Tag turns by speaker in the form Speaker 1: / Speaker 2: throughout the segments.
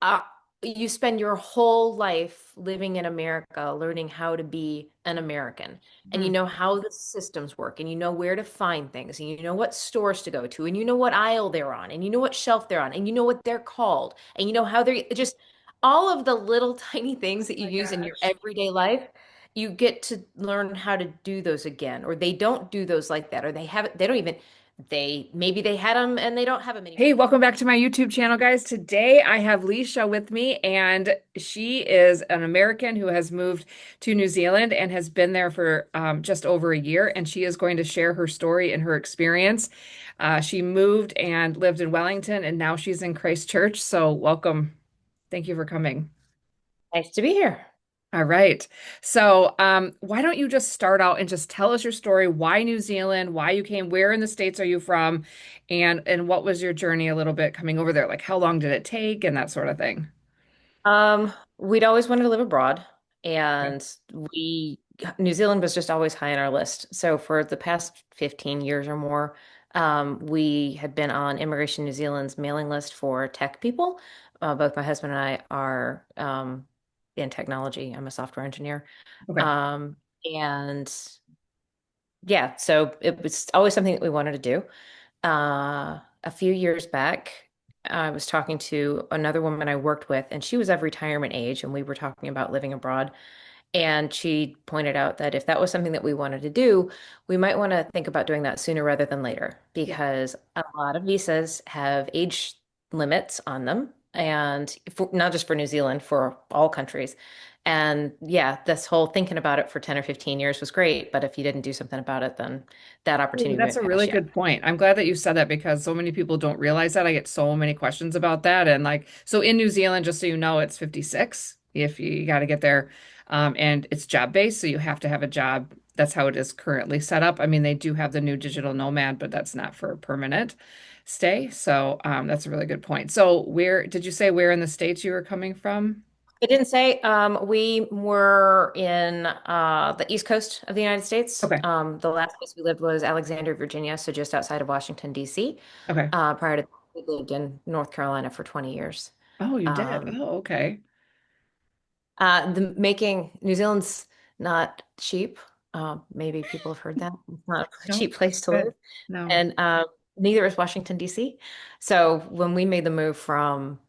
Speaker 1: uh, you spend your whole life living in America, learning how to be an American, and you
Speaker 2: Mhm.
Speaker 1: know how the systems work, and you know where to find things, and you know what stores to go to, and you know what aisle they're on, and you know what shelf they're on, and you know what they're called, and you know how they're just all of the little tiny things that you
Speaker 2: My
Speaker 1: use in your
Speaker 2: gosh.
Speaker 1: everyday life. You get to learn how to do those again, or they don't do those like that, or they don't even, maybe they had them and they don't have them
Speaker 2: Hey,
Speaker 1: anymore.
Speaker 2: welcome back to my YouTube channel, guys. Today I have Lecia with me, and she is an American who has moved to New Zealand and has been there for just over a year. And she is going to share her story and her experience. She moved and lived in Wellington, and now she's in Christchurch. So, welcome. Thank you for coming.
Speaker 1: Nice to be here.
Speaker 2: All right. So, why don't you just start out and just tell us your story? Why New Zealand? Why you came? Where in the States are you from? And what was your journey a little bit coming over there? Like how long did it take and that sort of thing?
Speaker 1: We'd always wanted to live abroad,
Speaker 2: Okay.
Speaker 1: and we New Zealand was just always high on our list. So for the past 15 years or more, we had been on Immigration New Zealand's mailing list for tech people. Both my husband and I are in technology. I'm a software engineer.
Speaker 2: Okay.
Speaker 1: Um, and yeah, so it was always something that we wanted to do. A few years back, I was talking to another woman I worked with, and she was of retirement age, and we were talking about living abroad. And she pointed out that if that was something that we wanted to do, we might want to think about doing that sooner rather than later,
Speaker 2: Yeah.
Speaker 1: because a lot of visas have age limits on them, and not just for New Zealand, for all countries. And yeah, this whole thinking about it for 10 or 15 years was great, but if you didn't do something about it, then that
Speaker 2: Ooh,
Speaker 1: opportunity
Speaker 2: that's
Speaker 1: might
Speaker 2: a really
Speaker 1: pass you.
Speaker 2: good point. I'm glad that you said that because so many people don't realize that. I get so many questions about that. And like, so in New Zealand, just so you know, it's 56 if you got to get there. And it's job based, so you have to have a job. That's how it is currently set up. I mean, they do have the new digital nomad, but that's not for a permanent stay. So that's a really good point. So where did you say where in the States you were coming from?
Speaker 1: It didn't say. We were in the East Coast of the United States.
Speaker 2: Okay.
Speaker 1: The last place we lived was Alexandria, Virginia, so just outside of Washington, D.C.
Speaker 2: Okay.
Speaker 1: Prior to that, we lived in North Carolina for 20 years.
Speaker 2: Oh, you did.
Speaker 1: Um,
Speaker 2: Oh, okay.
Speaker 1: the making New Zealand's not cheap. Maybe people have heard that. It's not a
Speaker 2: No,
Speaker 1: cheap place to
Speaker 2: good.
Speaker 1: live.
Speaker 2: No.
Speaker 1: And neither is Washington, D.C. So when we made the move from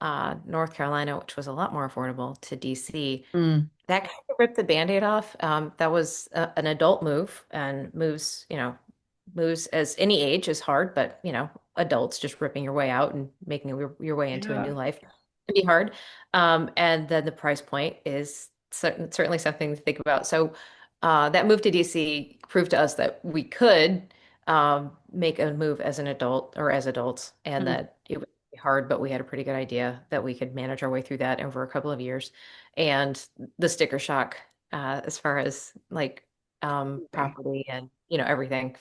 Speaker 1: North Carolina, which was a lot more affordable, to D.C.,
Speaker 2: Mm,
Speaker 1: that kind of ripped the Band-Aid off. That was an adult move, and moves as any age is hard, but adults just ripping your way out and making your way into a new
Speaker 2: yeah.
Speaker 1: life can be hard. And then the price point is certainly something to think about. So that move to DC proved to us that we could make a move as an adult or as adults, and
Speaker 2: Mm,
Speaker 1: that it would be hard, but we had a pretty good idea that we could manage our way through that over a couple of years. And the sticker shock, as far as like
Speaker 2: okay.
Speaker 1: property and everything,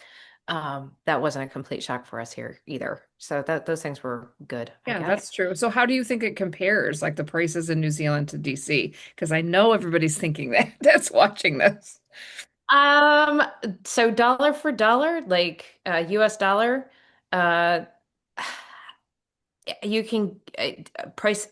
Speaker 1: that wasn't a complete shock for us here either. So that those things were good, I
Speaker 2: Yeah,
Speaker 1: guess.
Speaker 2: that's true. So how do you think it compares, like the prices in New Zealand to DC? Because I know everybody's thinking that that's watching this.
Speaker 1: Um, so dollar for dollar, like US dollar, uh you can price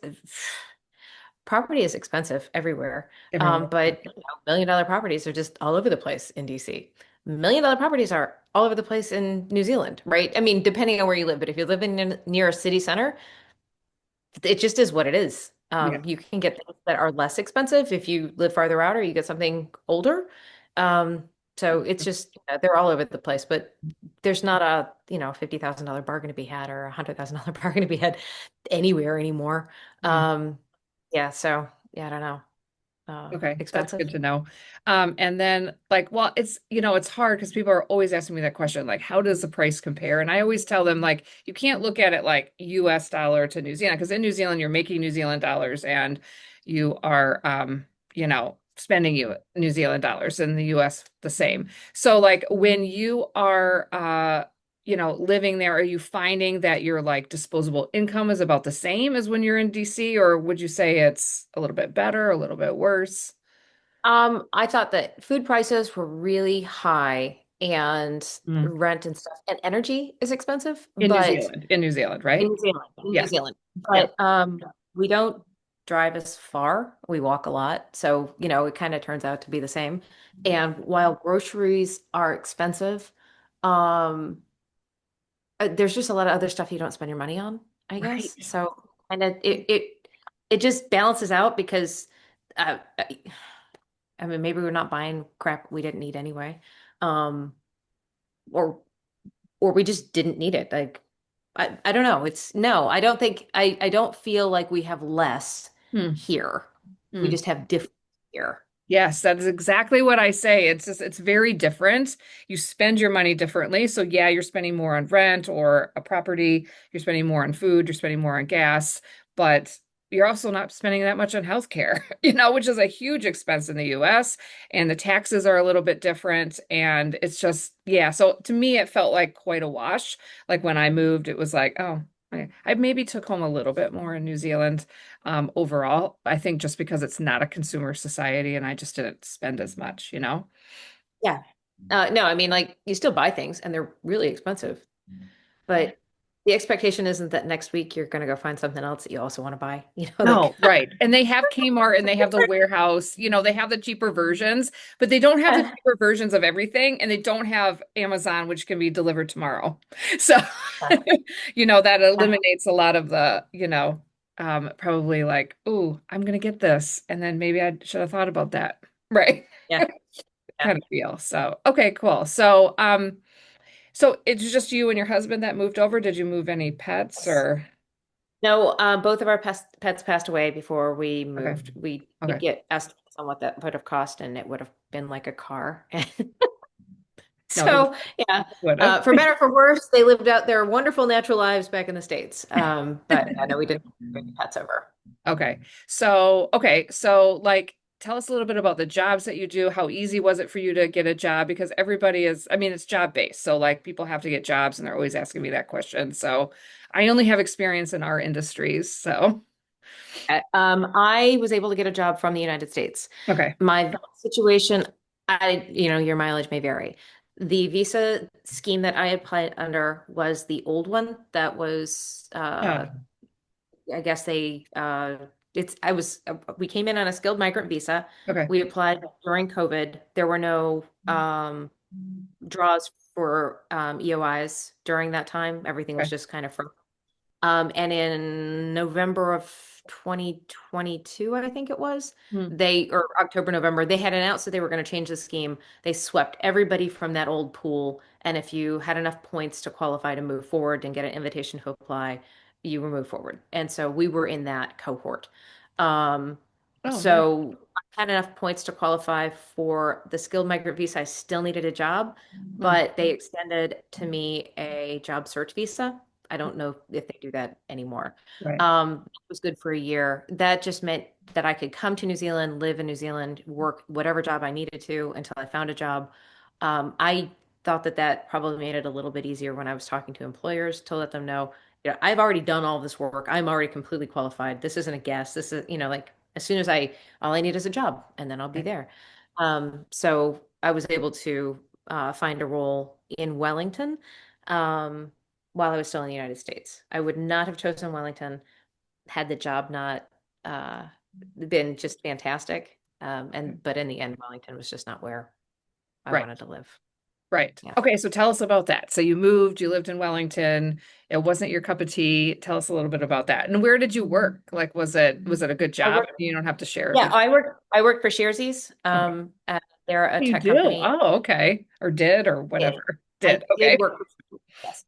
Speaker 1: property is expensive everywhere.
Speaker 2: Everywhere.
Speaker 1: But $1 million properties are just all over the place in DC. $1 million properties are all over the place in New Zealand, right? I mean, depending on where you live, but if you're living near a city center, it just is what it is.
Speaker 2: Yeah.
Speaker 1: You can get things that are less expensive if you live farther out or you get something older. So it's just, they're all over the place, but there's not a, $50,000 bargain to be had or $100,000 bargain to be had anywhere anymore.
Speaker 2: Mm.
Speaker 1: Um, yeah, so yeah, I don't know.
Speaker 2: Okay, that's
Speaker 1: Expensive.
Speaker 2: good to know. And then like, well, it's hard because people are always asking me that question, like, how does the price compare? And I always tell them, like, you can't look at it like US dollar to New Zealand, because in New Zealand, you're making New Zealand dollars and you are, spending New Zealand dollars, in the US the same. So like when you are, living there, are you finding that your like disposable income is about the same as when you're in DC, or would you say it's a little bit better, a little bit worse?
Speaker 1: I thought that food prices were really high and
Speaker 2: Mm.
Speaker 1: rent and stuff and energy is expensive,
Speaker 2: In New
Speaker 1: but
Speaker 2: Zealand, in New Zealand,
Speaker 1: in
Speaker 2: right?
Speaker 1: New Zealand, in New
Speaker 2: Yeah.
Speaker 1: Zealand.
Speaker 2: Yeah.
Speaker 1: But we don't drive as far. We walk a lot. So, it kind of turns out to be the same. And while groceries are expensive, um, there's just a lot of other stuff you don't spend your money on, I guess.
Speaker 2: Right.
Speaker 1: So, and it just balances out because I mean, maybe we're not buying crap we didn't need anyway. Um, or or we just didn't need it. Like I don't know. It's no, I don't think I don't feel like we have less
Speaker 2: Hmm.
Speaker 1: here. We
Speaker 2: Hmm.
Speaker 1: just have different here.
Speaker 2: Yes, that is exactly what I say. It's just, it's very different. You spend your money differently. So yeah, you're spending more on rent or a property, you're spending more on food, you're spending more on gas, but you're also not spending that much on healthcare, which is a huge expense in the US, and the taxes are a little bit different. And it's just, yeah. So to me, it felt like quite a wash. Like when I moved, it was like, oh, I maybe took home a little bit more in New Zealand overall. I think just because it's not a consumer society and I just didn't spend as much.
Speaker 1: Yeah. No, I mean, like you still buy things and they're really expensive, but the expectation isn't that next week you're going to go find something else that you also want to buy. Like
Speaker 2: No, right. And they have Kmart and they have the warehouse, they have the cheaper versions, but they don't have the cheaper versions of everything. And they don't have Amazon, which can be delivered tomorrow. So, that eliminates a lot of probably like, oh, I'm going to get this. And then maybe I should have thought about that. Right.
Speaker 1: yeah, yeah.
Speaker 2: Kind of feel. So, okay, cool. So it's just you and your husband that moved over? Did you move any pets or?
Speaker 1: No, both of our pets passed away before we
Speaker 2: Okay.
Speaker 1: moved. We did
Speaker 2: Okay.
Speaker 1: get estimates on what that would have cost, and it would have been like a car.
Speaker 2: No, it
Speaker 1: So, yeah,
Speaker 2: would have.
Speaker 1: for better or for worse, they lived out their wonderful natural lives back in the States. But yeah, no, we didn't bring the pets over.
Speaker 2: Okay. So like tell us a little bit about the jobs that you do. How easy was it for you to get a job? Because everybody is, I mean, it's job based. So like people have to get jobs and they're always asking me that question. So I only have experience in our industries. So
Speaker 1: I was able to get a job from the United States.
Speaker 2: okay.
Speaker 1: My situation, your mileage may vary. The visa scheme that I applied under was the old one that was
Speaker 2: Oh,
Speaker 1: I guess we came in on a skilled migrant visa.
Speaker 2: okay.
Speaker 1: We applied during COVID. There were no draws for EOIs during that time. Everything was
Speaker 2: Okay.
Speaker 1: just kind of from and in November of 2022, I think it was,
Speaker 2: Hmm.
Speaker 1: or October, November, they had announced that they were going to change the scheme. They swept everybody from that old pool. And if you had enough points to qualify to move forward and get an invitation to apply, you were moved forward. And so we were in that cohort. Um,
Speaker 2: Oh, nice.
Speaker 1: so I had enough points to qualify for the skilled migrant visa. I still needed a job,
Speaker 2: Hmm.
Speaker 1: but they extended to me a job search visa. I don't know if they do that anymore.
Speaker 2: Right.
Speaker 1: It was good for a year. That just meant that I could come to New Zealand, live in New Zealand, work whatever job I needed to until I found a job. I thought that that probably made it a little bit easier when I was talking to employers to let them know, I've already done all this work. I'm already completely qualified. This isn't a guess. This is, like as soon as all I need is a job and then I'll be
Speaker 2: Okay.
Speaker 1: there. So I was able to find a role in Wellington. Um, while I was still in the United States. I would not have chosen Wellington had the job not uh, been just fantastic. But in the end, Wellington was just not where I
Speaker 2: Right.
Speaker 1: wanted to live.
Speaker 2: Right.
Speaker 1: Yeah.
Speaker 2: Okay, so tell us about that. So you moved, you lived in Wellington. It wasn't your cup of tea. Tell us a little bit about that. And where did you work? Like, was it a good
Speaker 1: I
Speaker 2: job?
Speaker 1: worked,
Speaker 2: You don't have to share if
Speaker 1: yeah,
Speaker 2: you.
Speaker 1: I worked for Sharesies.
Speaker 2: Okay.
Speaker 1: They're a
Speaker 2: You
Speaker 1: tech
Speaker 2: do?
Speaker 1: company.
Speaker 2: Oh, okay. Or did or
Speaker 1: Did.
Speaker 2: whatever.
Speaker 1: I
Speaker 2: Did.
Speaker 1: did
Speaker 2: Okay.
Speaker 1: work for, yes.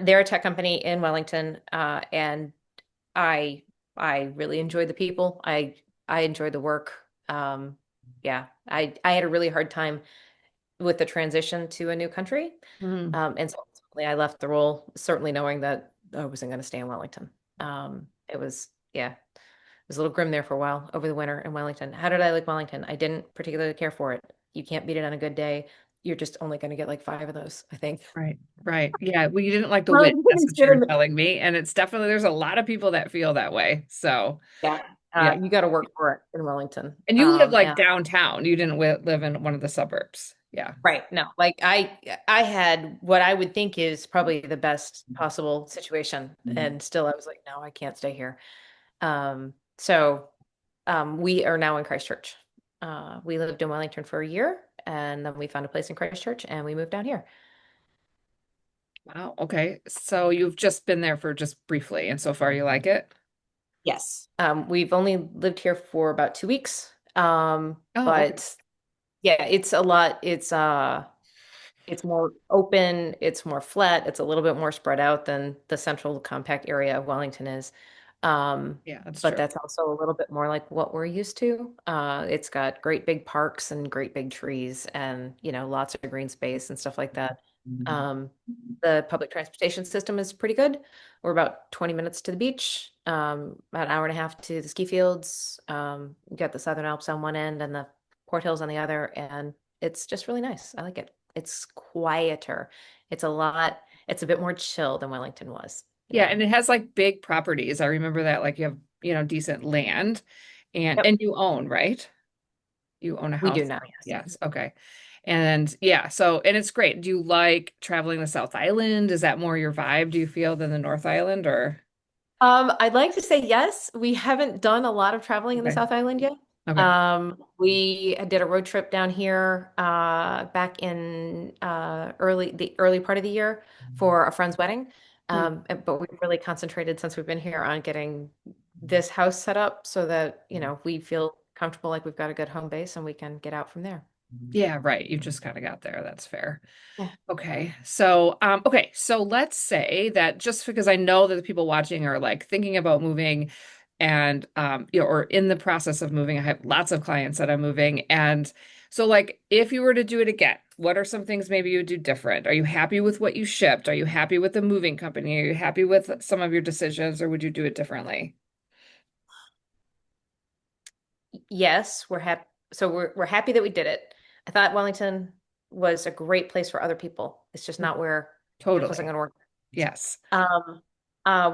Speaker 1: They're a tech company in Wellington, and I I really enjoyed the people. I enjoyed the work. Yeah, I had a really hard time with the transition to a new country.
Speaker 2: Mhm.
Speaker 1: And so ultimately I left the role, certainly knowing that I wasn't going to stay in Wellington. It was, yeah, it was a little grim there for a while over the winter in Wellington. How did I like Wellington? I didn't particularly care for it. You can't beat it on a good day. You're just only going to get like five of those, I think.
Speaker 2: Right. Right. Yeah. Well, you didn't like the
Speaker 1: Well,
Speaker 2: wind.
Speaker 1: you can
Speaker 2: That's what you're
Speaker 1: consider,
Speaker 2: telling me. And it's definitely, there's a lot of people that feel that way. So,
Speaker 1: yeah,
Speaker 2: yeah.
Speaker 1: you got to work for it in Wellington.
Speaker 2: And you live like
Speaker 1: And
Speaker 2: downtown. You didn't live in one of the suburbs. Yeah.
Speaker 1: right, no, like I had what I would think is probably the best possible situation, and still I was like, no, I can't stay here. So we are now in Christchurch. We lived in Wellington for a year, and then we found a place in Christchurch, and we moved down here.
Speaker 2: Wow. Okay. So you've just been there for just briefly, and so far you like it?
Speaker 1: Yes. We've only lived here for about 2 weeks.
Speaker 2: Oh, okay.
Speaker 1: But yeah, it's a lot. It's more open, it's more flat, it's a little bit more spread out than the central compact area of Wellington is. Um,
Speaker 2: Yeah, that's
Speaker 1: but
Speaker 2: true.
Speaker 1: that's also a little bit more like what we're used to. It's got great big parks and great big trees and, lots of green space and stuff like that. Um, the public transportation system is pretty good. We're about 20 minutes to the beach, about an hour and a half to the ski fields. You got the Southern Alps on one end and the Port Hills on the other, and it's just really nice. I like it. It's quieter. It's a bit more chill than Wellington was.
Speaker 2: Yeah,
Speaker 1: Yeah.
Speaker 2: and it has like big properties. I remember that like you have, decent land and
Speaker 1: Yep.
Speaker 2: you own, right? You own a
Speaker 1: We do
Speaker 2: house.
Speaker 1: now, yes.
Speaker 2: Yes. Okay. And yeah, so and it's great. Do you like traveling the South Island? Is that more your vibe, do you feel, than the North Island or?
Speaker 1: I'd like to say yes. We haven't done a lot of traveling in the
Speaker 2: Okay.
Speaker 1: South Island yet.
Speaker 2: Okay.
Speaker 1: We did a road trip down here back in the early part of the year for a friend's wedding.
Speaker 2: Hmm.
Speaker 1: But we've really concentrated since we've been here on getting this house set up so that, we feel comfortable like we've got a good home base and we can get out from there.
Speaker 2: Yeah, right. You just kind of got there. That's fair.
Speaker 1: Yeah.
Speaker 2: So let's say that just because I know that the people watching are like thinking about moving and or in the process of moving. I have lots of clients that are moving. And so like if you were to do it again, what are some things maybe you would do different? Are you happy with what you shipped? Are you happy with the moving company? Are you happy with some of your decisions, or would you do it differently?
Speaker 1: Yes, we're happy. So we're happy that we did it. I thought Wellington was a great place for other people. It's just not where this wasn't
Speaker 2: Totally.
Speaker 1: going to work.
Speaker 2: Yes.
Speaker 1: Um,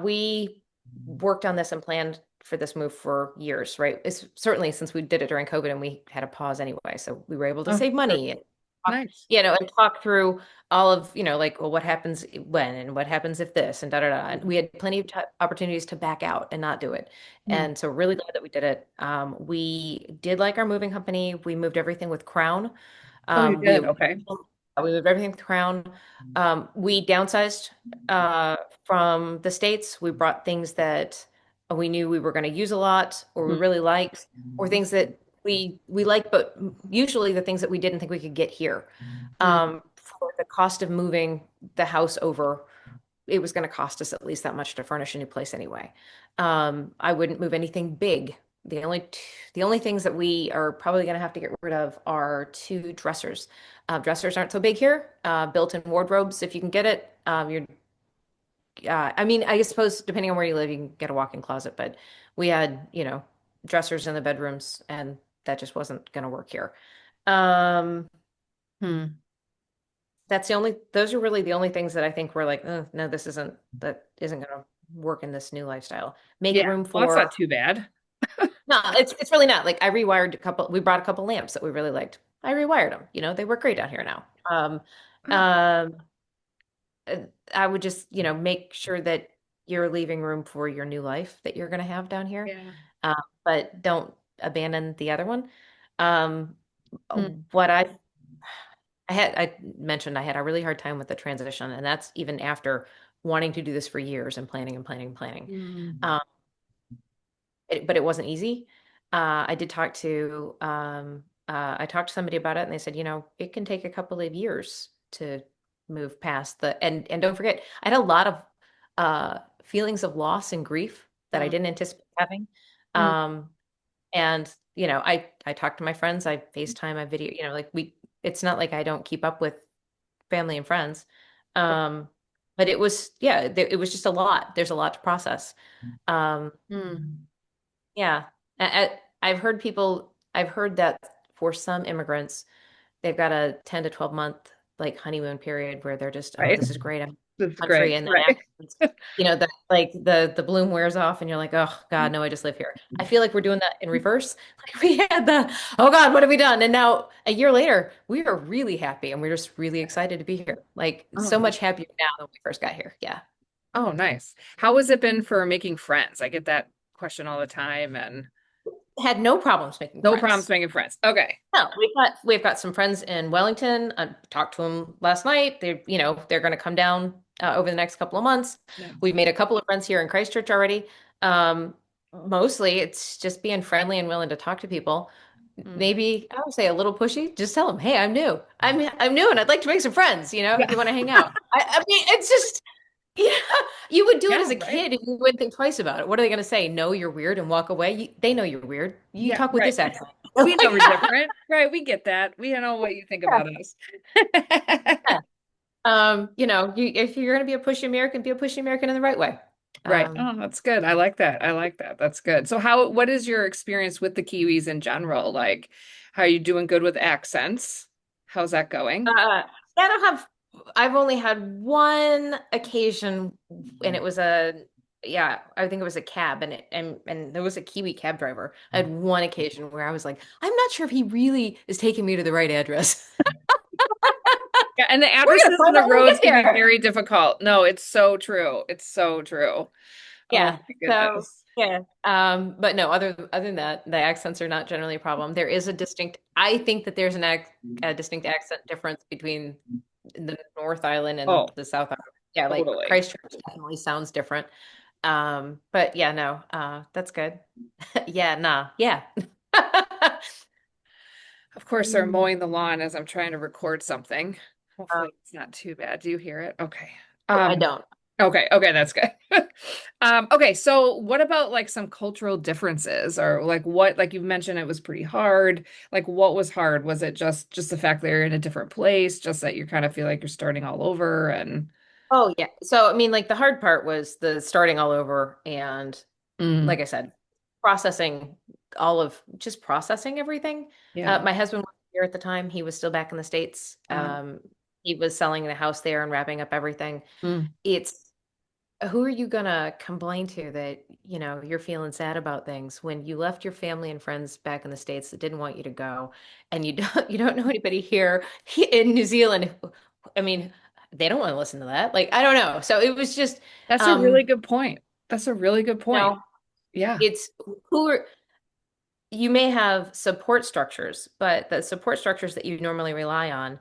Speaker 1: we worked on this and planned for this move for years, right? It's certainly since we did it during COVID and we had a pause anyway, so we were able to
Speaker 2: Oh,
Speaker 1: save
Speaker 2: sure.
Speaker 1: money and
Speaker 2: Nice.
Speaker 1: and talk through all of, like, well, what happens when and what happens if this and da da da. And we had plenty of opportunities to back out and not do it.
Speaker 2: Hmm.
Speaker 1: And so really glad that we did it. We did like our moving company. We moved everything with Crown.
Speaker 2: Oh, you
Speaker 1: We
Speaker 2: did. Okay.
Speaker 1: moved everything with Crown. We downsized uh, from the States. We brought things that we knew we were going to use a lot or we
Speaker 2: Hmm.
Speaker 1: really liked, or things that we like, but usually the things that we didn't think we could get here.
Speaker 2: Hmm.
Speaker 1: For the cost of moving the house over, it was going to cost us at least that much to furnish a new place anyway. I wouldn't move anything big. The only things that we are probably going to have to get rid of are two dressers. Dressers aren't so big here. Built-in wardrobes, if you can get it. I mean, I suppose depending on where you live, you can get a walk-in closet, but we had, dressers in the bedrooms, and that just wasn't going to work here. Um,
Speaker 2: Hmm.
Speaker 1: those are really the only things that I think were like, no, that isn't going to work in this new lifestyle. Make
Speaker 2: Yeah.
Speaker 1: room
Speaker 2: Well, that's not
Speaker 1: for,
Speaker 2: too bad.
Speaker 1: no, it's really not. Like we brought a couple lamps that we really liked. I rewired them, they work great down here now.
Speaker 2: Oh,
Speaker 1: Um, uh, I would just, make sure that you're leaving room for your new life that you're going to have down here.
Speaker 2: yeah.
Speaker 1: Uh, but don't abandon the other one. Um,
Speaker 2: Hmm.
Speaker 1: what I mentioned I had a really hard time with the transition, and that's even after wanting to do this for years and planning and planning and planning.
Speaker 2: Hmm.
Speaker 1: Um, but it wasn't easy. I talked to somebody about it, and they said, it can take a couple of years to move past and don't forget, I had a lot of feelings of loss and grief that I
Speaker 2: Oh.
Speaker 1: didn't anticipate having.
Speaker 2: Hmm.
Speaker 1: Um, and I talk to my friends, I FaceTime, I video, like it's not like I don't keep up with family and friends. Um, but it was, yeah, it was just a lot. There's a lot to process. Um,
Speaker 2: Hmm.
Speaker 1: yeah. I've heard that for some immigrants, they've got a 10 to 12 month like honeymoon period where they're just, oh,
Speaker 2: Right.
Speaker 1: this is great. I'm in
Speaker 2: That's
Speaker 1: the country.
Speaker 2: great.
Speaker 1: And then
Speaker 2: Right.
Speaker 1: afterwards, the bloom wears off and you're like, oh God, no, I just live here. I feel like we're doing that in reverse. Like we had oh God, what have we done? And now a year later, we are really happy and we're just really excited to be here. Like
Speaker 2: Oh,
Speaker 1: so
Speaker 2: nice.
Speaker 1: much happier now than when we first got here. Yeah.
Speaker 2: Oh, nice. How has it been for making friends? I get that question all the time and
Speaker 1: Had no problems making
Speaker 2: no problems
Speaker 1: friends.
Speaker 2: making friends. Okay.
Speaker 1: No, we've got some friends in Wellington. I talked to them last night. They're going to come down over the next couple of months.
Speaker 2: Yeah.
Speaker 1: We've made a couple of friends here in Christchurch already. Mostly, it's just being friendly and willing to talk to people.
Speaker 2: Mm.
Speaker 1: Maybe I would say a little pushy. Just tell them, "Hey, I'm new. I'm new, and I'd like to make some friends.
Speaker 2: Yeah.
Speaker 1: You want to hang out?" I mean, it's just yeah. You would do it
Speaker 2: Yeah,
Speaker 1: as a
Speaker 2: right.
Speaker 1: kid, and you wouldn't think twice about it. What are they going to say? No, you're weird, and walk away. They know you're weird. You
Speaker 2: Yeah,
Speaker 1: talk with
Speaker 2: right.
Speaker 1: this accent.
Speaker 2: We know we're different. Right. We get that. We know what you think about us.
Speaker 1: Yeah. If you're going to be a pushy American, be a pushy American in the right way.
Speaker 2: Right.
Speaker 1: Um,
Speaker 2: Oh, that's good. I like that. I like that. That's good. So what is your experience with the Kiwis in general? Like, how are you doing good with accents? How's that going?
Speaker 1: uh, I don't have, I've only had one occasion, and it was yeah, I think it was a cab, and there was a Kiwi cab driver. I had one occasion where I was like, I'm not sure if he really is taking me to the right address.
Speaker 2: Yeah, and the
Speaker 1: We're gonna
Speaker 2: addresses and
Speaker 1: find
Speaker 2: the
Speaker 1: out when we
Speaker 2: roads
Speaker 1: get
Speaker 2: can be
Speaker 1: there.
Speaker 2: very difficult. No, it's so true. It's so true. Oh
Speaker 1: Yeah.
Speaker 2: my
Speaker 1: So
Speaker 2: goodness.
Speaker 1: yeah. But no, other than that, the accents are not generally a problem. There is a distinct, I think that there's a distinct accent difference between the North Island and
Speaker 2: Oh,
Speaker 1: the South Island. Yeah, like
Speaker 2: totally.
Speaker 1: Christchurch definitely sounds different. But yeah, no, that's good. Yeah, nah, yeah.
Speaker 2: Of course, they're
Speaker 1: Mm.
Speaker 2: mowing the lawn as I'm trying to record something.
Speaker 1: Uh,
Speaker 2: Hopefully it's not too bad. Do you hear it? Okay.
Speaker 1: I
Speaker 2: Um,
Speaker 1: don't.
Speaker 2: okay, that's good. Okay, so what about like some cultural differences or like what, like you mentioned it was pretty hard. Like what was hard? Was it just the fact that you're in a different place, just that you kind of feel like you're starting all over and
Speaker 1: Oh yeah. So I mean, like the hard part was the starting all over, and
Speaker 2: mm,
Speaker 1: like I said, just processing everything.
Speaker 2: yeah.
Speaker 1: My husband was here at the time. He was still back in the States.
Speaker 2: Uh,
Speaker 1: He was selling the house there and wrapping up everything.
Speaker 2: mm,
Speaker 1: It's Who are you gonna complain to that, you're feeling sad about things when you left your family and friends back in the States that didn't want you to go, and you don't know anybody here in New Zealand. I mean, they don't want to listen to that. Like, I don't know. So it was just,
Speaker 2: that's a really
Speaker 1: um,
Speaker 2: good point. That's a really good
Speaker 1: you
Speaker 2: point.
Speaker 1: know,
Speaker 2: Yeah,
Speaker 1: it's who are you may have support structures, but the support structures that you normally rely on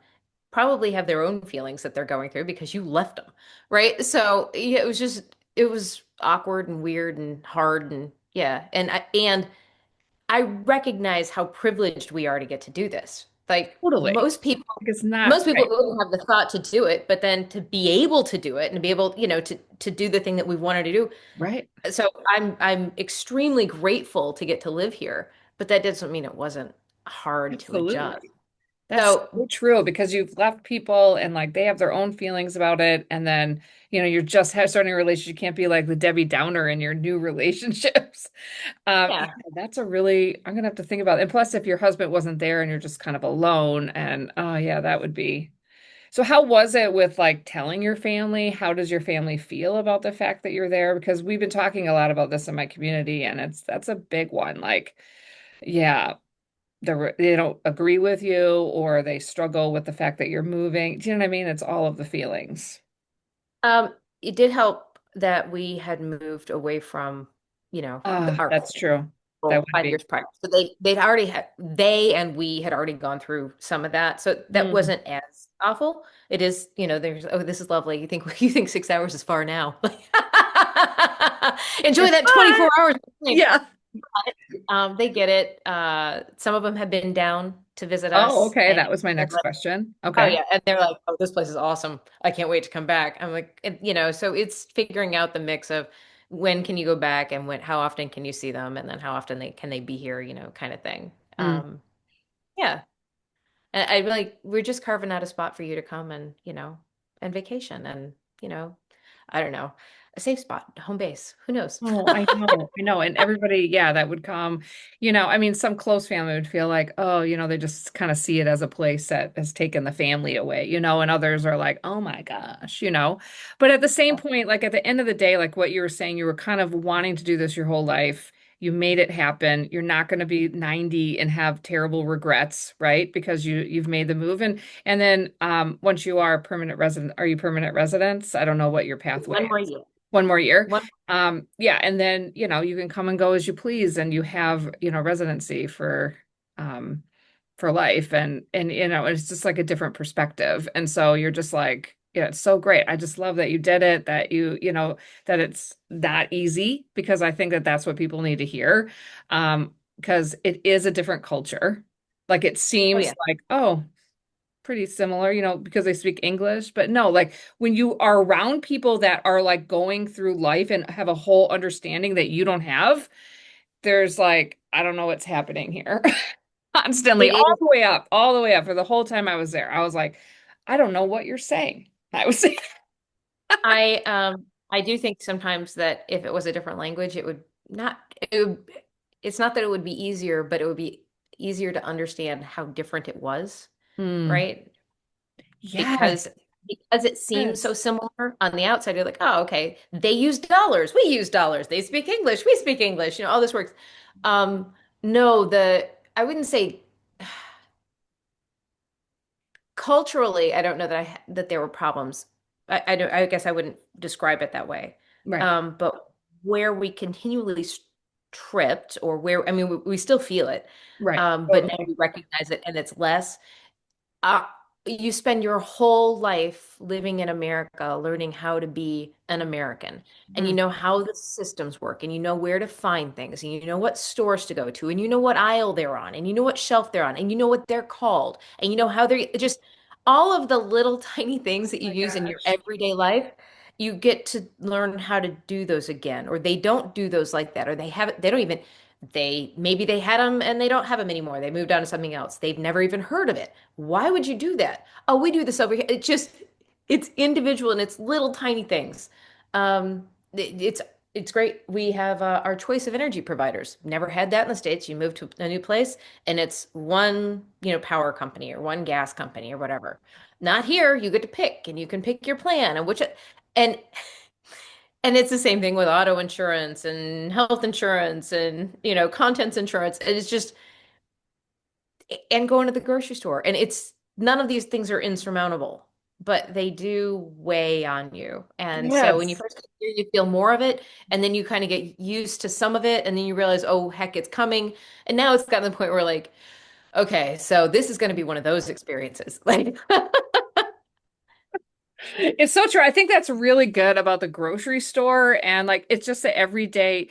Speaker 1: probably have their own feelings that they're going through because you left them, right? So yeah, it was awkward and weird and hard, and yeah, and I recognize how privileged we are to get to do this. Like
Speaker 2: totally. Like it's not
Speaker 1: most people
Speaker 2: right.
Speaker 1: wouldn't have the thought to do it, but then to be able to do it and to be able, to do the thing that we wanted to do.
Speaker 2: Right.
Speaker 1: So I'm extremely grateful to get to live here, but that doesn't mean it wasn't hard to adjust.
Speaker 2: Absolutely. That's
Speaker 1: So
Speaker 2: so true because you've left people and like they have their own feelings about it. And then, you're just starting a relationship. You can't be like the Debbie Downer in your new relationships. Yeah,
Speaker 1: yeah.
Speaker 2: that's I'm gonna have to think about it. And plus, if your husband wasn't there and you're just kind of alone, and oh yeah, that would be. So how was it with like telling your family? How does your family feel about the fact that you're there? Because we've been talking a lot about this in my community, and that's a big one. Like, yeah, they don't agree with you or they struggle with the fact that you're moving. Do you know what I mean? It's all of the feelings.
Speaker 1: It did help that we had moved away from,
Speaker 2: Ah,
Speaker 1: our
Speaker 2: that's true. That
Speaker 1: goal
Speaker 2: would
Speaker 1: five
Speaker 2: be.
Speaker 1: years prior. So they and we had already gone through some of that. So that
Speaker 2: Mm.
Speaker 1: wasn't as awful. It is, there's, oh, this is lovely. You think 6 hours is far now. Enjoy
Speaker 2: It's
Speaker 1: that
Speaker 2: fun.
Speaker 1: 24 hours.
Speaker 2: Yeah.
Speaker 1: They get it. Some of them have been down to visit
Speaker 2: Oh,
Speaker 1: us,
Speaker 2: okay.
Speaker 1: and
Speaker 2: That was my
Speaker 1: they're
Speaker 2: next
Speaker 1: like,
Speaker 2: question.
Speaker 1: oh
Speaker 2: Okay.
Speaker 1: yeah, and they're like, oh, this place is awesome. I can't wait to come back. I'm like, so it's figuring out the mix of when can you go back and how often can you see them, and then how often can they be here, kind of thing.
Speaker 2: Mm.
Speaker 1: Yeah, and I like we're just carving out a spot for you to come and and vacation, and I don't know, a safe spot, home base. Who knows?
Speaker 2: Oh, I know. And everybody, yeah, that would come, I mean, some close family would feel like, oh, they just kind of see it as a place that has taken the family away, and others are like, oh my gosh. But at the same point, like at the end of the day, like what you were saying, you were kind of wanting to do this your whole life. You made it happen. You're not going to be 90 and have terrible regrets, right? Because you've made the move. And then once you are a permanent resident, are you permanent residents? I don't know what your pathway
Speaker 1: One more
Speaker 2: is.
Speaker 1: year.
Speaker 2: one more year.
Speaker 1: One,
Speaker 2: Yeah, and then, you can come and go as you please and you have, residency um for life and it's just like a different perspective. And so you're just like, yeah, it's so great. I just love that you did it, that that it's that easy because I think that that's what people need to hear. Because it is a different culture. Like it
Speaker 1: oh
Speaker 2: seems
Speaker 1: yeah.
Speaker 2: like, oh, pretty similar, because they speak English. But no, like when you are around people that are like going through life and have a whole understanding that you don't have, there's like, I don't know what's happening here. Constantly,
Speaker 1: It is.
Speaker 2: all the way up for the whole time I was there. I was like, I don't know what you're saying. I was saying,
Speaker 1: I do think sometimes that if it was a different language, it would not, it would, it's not that it would be easier, but it would be easier to understand how different it was,
Speaker 2: hmm,
Speaker 1: right?
Speaker 2: yes,
Speaker 1: Because it seems so
Speaker 2: yes,
Speaker 1: similar on the outside, you're like, oh, okay, they use dollars, we use dollars, they speak English, we speak English, all this works. Um, no, I wouldn't say culturally, I don't know that that there were problems. I don't, I guess I wouldn't describe it that way.
Speaker 2: right,
Speaker 1: But where we continually tripped, or where, I mean, we still feel it,
Speaker 2: right,
Speaker 1: but now
Speaker 2: totally,
Speaker 1: we recognize it and it's less. uh, you spend your whole life living in America, learning how to be an American, and you
Speaker 2: hmm,
Speaker 1: know how the systems work, and you know where to find things, and you know what stores to go to, and you know what aisle they're on, and you know what shelf they're on, and you know what they're called, and you know how they're just all of the little tiny things that you
Speaker 2: my
Speaker 1: use in your
Speaker 2: gosh,
Speaker 1: everyday life. You get to learn how to do those again, or they don't do those like that, or they don't even, maybe they had them and they don't have them anymore. They moved on to something else. They've never even heard of it. Why would you do that? Oh, we do this over here. It's individual and it's little tiny things. It's great. We have our choice of energy providers. Never had that in the States. You move to a new place and it's one, power company or one gas company or whatever. Not here. You get to pick and you can pick your plan and and and it's the same thing with auto insurance and health insurance and, contents insurance. And it's just, and going to the grocery store. And it's none of these things are insurmountable, but they do weigh on you. And so when you
Speaker 2: yes.
Speaker 1: first get here, you feel more of it, and then you kind of get used to some of it, and then you realize, oh, heck, it's coming. And now it's gotten to the point where like, okay, so this is going to be one of those experiences. Like,
Speaker 2: It's so true. I think that's really good about the grocery store. And like, it's just that every day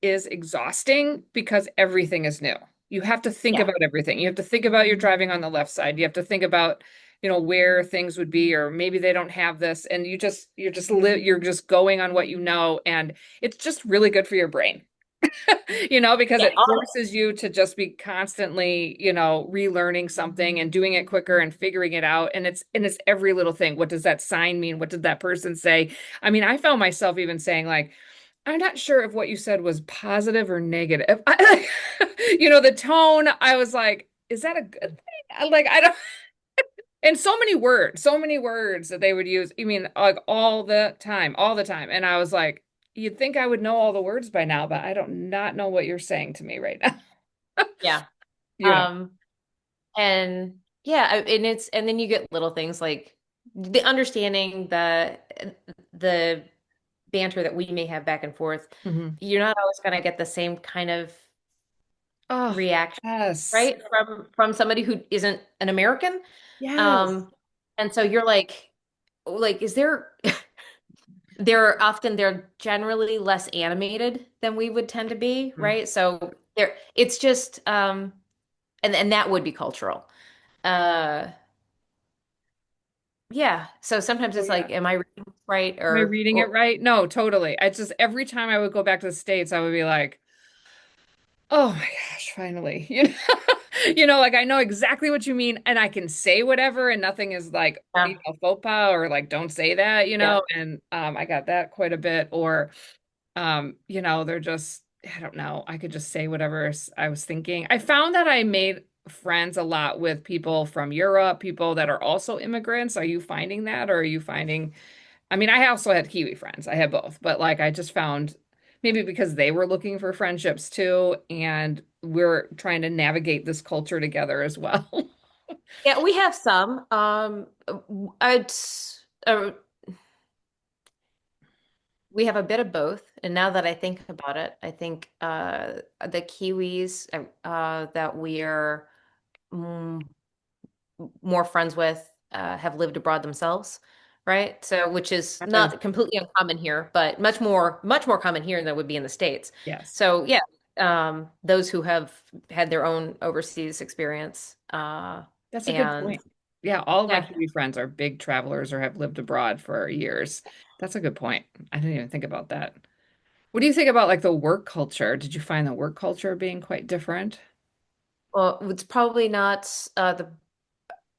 Speaker 2: is exhausting because everything is new. You have to think
Speaker 1: yeah,
Speaker 2: about everything. You have to think about your driving on the left side. You have to think about, where things would be, or maybe they don't have this. And you're just going on what you know. And it's just really good for your brain. Because
Speaker 1: yeah,
Speaker 2: it forces you to just be constantly, relearning something and doing it quicker and figuring it out. And it's every little thing. What does that sign mean? What did that person say? I mean, I found myself even saying like, I'm not sure if what you said was positive or negative. The tone, I was like, is that a good thing? Like, I don't, and so many words that they would use. I mean, like all the time, all the time. And I was like, you'd think I would know all the words by now, but I don't not know what you're saying to me right now.
Speaker 1: yeah.
Speaker 2: You know.
Speaker 1: Um, and yeah, and then you get little things like the understanding the banter that we may have back and forth.
Speaker 2: Hmm.
Speaker 1: You're not always going to get the same kind of
Speaker 2: Oh,
Speaker 1: reaction,
Speaker 2: yes.
Speaker 1: right? From somebody who isn't an American.
Speaker 2: Yes.
Speaker 1: Um, and so you're like, is there they're generally less animated than we would tend to be,
Speaker 2: Mm.
Speaker 1: right? So it's just and that would be cultural. Uh yeah. So sometimes
Speaker 2: Oh,
Speaker 1: it's
Speaker 2: yeah.
Speaker 1: like, am I reading this right?
Speaker 2: Am I reading it
Speaker 1: Or
Speaker 2: right? No, totally. I just every time I would go back to the States, I would be like, oh my gosh, finally. Like I know exactly what you mean and I can say whatever and nothing is like,
Speaker 1: yeah,
Speaker 2: faux pas or like don't say that,
Speaker 1: yeah.
Speaker 2: and I got that quite a bit. Or they're just, I don't know, I could just say whatever I was thinking. I found that I made friends a lot with people from Europe, people that are also immigrants. Are you finding that, or are you finding, I mean, I also had Kiwi friends. I had both, but like I just found maybe because they were looking for friendships too, and we're trying to navigate this culture together as well.
Speaker 1: Yeah, we have some. I'd uh, we have a bit of both. And now that I think about it, I think the Kiwis that we are mm, more friends with have lived abroad themselves, right? So, which is
Speaker 2: Happens.
Speaker 1: not completely uncommon here, but much more common here than it would be in the States.
Speaker 2: Yes.
Speaker 1: So, yeah, those who have had their own overseas experience,
Speaker 2: That's a good
Speaker 1: and
Speaker 2: point. Yeah, all of my
Speaker 1: yeah.
Speaker 2: Kiwi friends are big travelers or have lived abroad for years. That's a good point. I didn't even think about that. What do you think about like the work culture? Did you find the work culture being quite different?
Speaker 1: Well, it's probably not the.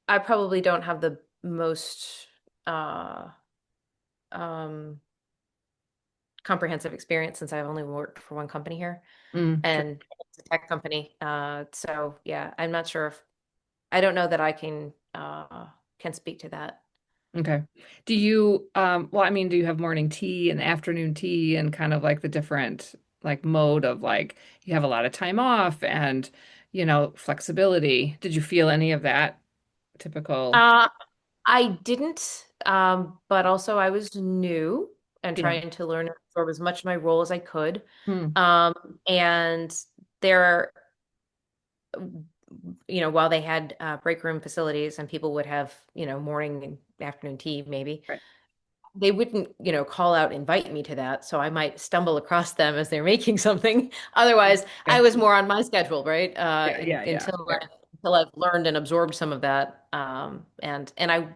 Speaker 1: I probably don't have the most uh, um, comprehensive experience since I've only worked for one company here,
Speaker 2: True.
Speaker 1: and it's a tech company. So yeah, I'm not sure if I don't know that I can speak to that.
Speaker 2: Okay. Do you well, I mean, do you have morning tea and afternoon tea and kind of like the different like mode of like you have a lot of time off and flexibility? Did you feel any of that typical?
Speaker 1: Uh, I didn't, but also I was new and
Speaker 2: Yeah.
Speaker 1: trying to learn and absorb as much of my role as I could.
Speaker 2: Hmm.
Speaker 1: And there, while they had break room facilities and people would have, morning and afternoon tea, maybe
Speaker 2: Right.
Speaker 1: they wouldn't, call out, invite me to that. So I might stumble across them as they're making something. Otherwise, I
Speaker 2: Okay.
Speaker 1: was more on my schedule, right?
Speaker 2: Yeah, yeah, yeah. Fair.
Speaker 1: Until I've learned and absorbed some of that. And I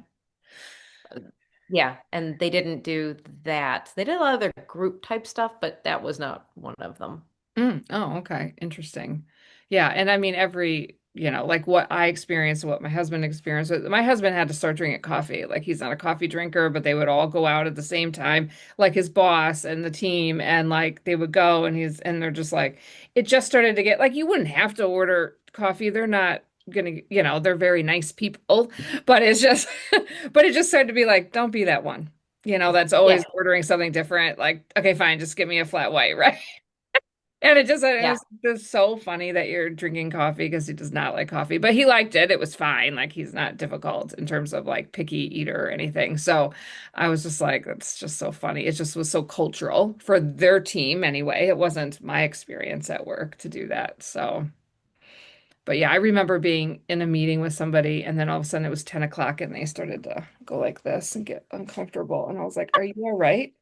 Speaker 1: yeah, and they didn't do that. They did a lot of their group type stuff, but that was not one of them.
Speaker 2: Oh, okay. Interesting. Yeah. And I mean, like what I experienced, what my husband experienced, my husband had to start drinking coffee. Like he's not a coffee drinker, but they would all go out at the same time, like his boss and the team. And like they would go and they're just like, it just started to get like, you wouldn't have to order coffee. They're not gonna, they're very nice people, but it's just, but it just started to be like, don't be that one. That's
Speaker 1: Yeah,
Speaker 2: always ordering something different. Like, okay, fine, just give me a flat white, right? And it
Speaker 1: yeah,
Speaker 2: was just so funny that you're drinking coffee because he does not like coffee, but he liked it. It was fine. Like he's not difficult in terms of like picky eater or anything. So I was just like, that's just so funny. It just was so cultural for their team anyway. It wasn't my experience at work to do that. So, but yeah, I remember being in a meeting with somebody and then all of a sudden it was 10 o'clock and they started to go like this and get uncomfortable. And I was like, are you all right?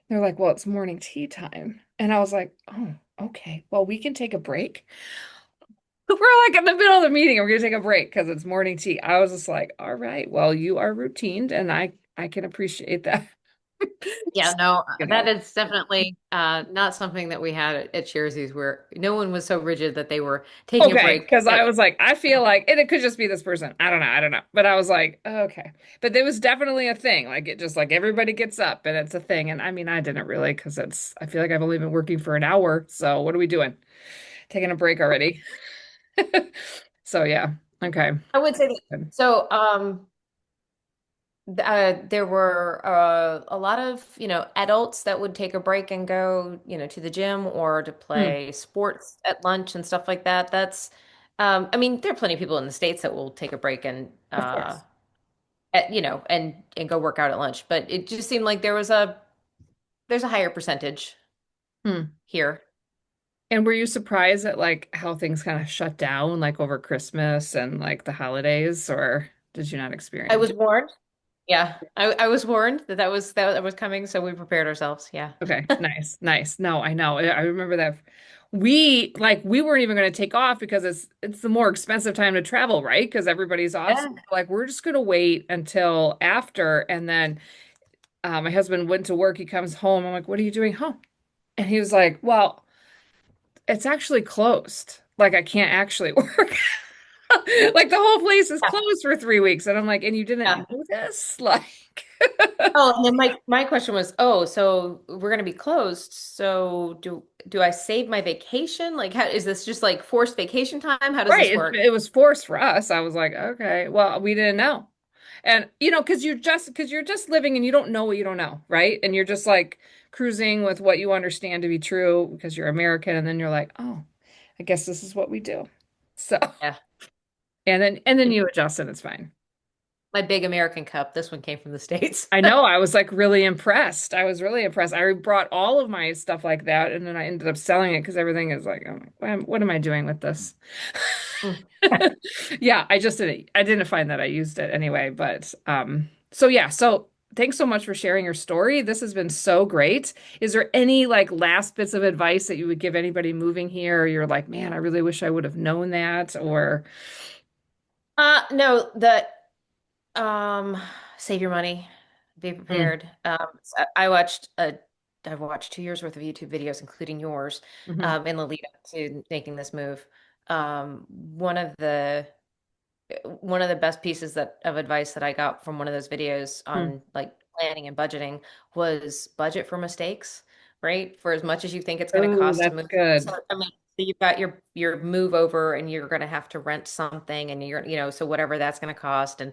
Speaker 2: They're like, well, it's morning tea time. And I was like, oh, okay. Well, we can take a break. We're like in the middle of the meeting and we're gonna take a break because it's morning tea. I was just like, all right, well, you are routined and I can appreciate that.
Speaker 1: yeah.
Speaker 2: Just,
Speaker 1: No,
Speaker 2: you
Speaker 1: that
Speaker 2: know.
Speaker 1: is definitely not something that we had at Sharesies, where no one was so rigid that they were taking a
Speaker 2: Okay,
Speaker 1: break.
Speaker 2: because I was like, I feel like, and it could just be this person. I don't know. But I was like, okay. But there was definitely a thing. Like it just like everybody gets up and it's a thing. And I mean, I didn't really because I feel like I've only been working for an hour. So what are we doing? Taking a break already. So yeah. Okay.
Speaker 1: I would say that.
Speaker 2: Good.
Speaker 1: So, there were a lot of, adults that would take a break and go, to the gym or to
Speaker 2: Hmm,
Speaker 1: play sports at lunch and stuff like that. I mean, there are plenty of people in the States that will take a break and,
Speaker 2: of course.
Speaker 1: and go work out at lunch. But it just seemed like there's a higher percentage
Speaker 2: Hmm.
Speaker 1: here.
Speaker 2: And were you surprised at like how things kind of shut down like over Christmas and like the holidays, or did you not
Speaker 1: I
Speaker 2: experience
Speaker 1: was
Speaker 2: it?
Speaker 1: warned. Yeah, I was warned that was coming, so we prepared ourselves. Yeah.
Speaker 2: Okay, nice, nice. No, I know. I remember that we weren't even going to take off because it's the more expensive time to travel, right? Because everybody's off. So,
Speaker 1: Yeah.
Speaker 2: like we're just going to wait until after, and then my husband went to work. He comes home. I'm like, "What are you doing home?" And he was like, "Well, it's actually closed. Like I can't actually work." Like the whole place is
Speaker 1: Yeah.
Speaker 2: closed for 3 weeks. And I'm like, and you
Speaker 1: Yeah.
Speaker 2: didn't know this? Like,
Speaker 1: Oh, and then my question was, oh, so we're going to be closed. So do I save my vacation? Like, how is this just like forced vacation time? How does
Speaker 2: right.
Speaker 1: this
Speaker 2: It,
Speaker 1: work?
Speaker 2: it was forced for us. I was like, okay, well, we didn't know. And because you're just living and you don't know what you don't know, right? And you're just like cruising with what you understand to be true because you're American, and then you're like, oh, I guess this is what we do. So,
Speaker 1: Yeah.
Speaker 2: and then you adjust and it's fine.
Speaker 1: my big American cup. This one came from the States.
Speaker 2: I know. I was like really impressed. I was really impressed. I brought all of my stuff like that, and then I ended up selling it because everything is like, I'm like, what am I doing with this?
Speaker 1: Mm.
Speaker 2: Yeah, I didn't find that I used it anyway, but so yeah, so thanks so much for sharing your story. This has been so great. Is there any like last bits of advice that you would give anybody moving here? Or you're like, man, I really wish I would have known that, or
Speaker 1: No, um, save your money, be
Speaker 2: mm,
Speaker 1: prepared. I've watched 2 years worth of YouTube videos, including yours,
Speaker 2: mhm,
Speaker 1: in the lead up to making this move. Um, one of the one of the best pieces of advice that I got from one of those videos
Speaker 2: mm.
Speaker 1: on like planning and budgeting was budget for mistakes, right? For as much as you think it's going to
Speaker 2: Oh,
Speaker 1: cost to
Speaker 2: that's
Speaker 1: move. So
Speaker 2: good.
Speaker 1: I mean, so you've got your move over and you're going to have to rent something and you're, so whatever that's going to cost. And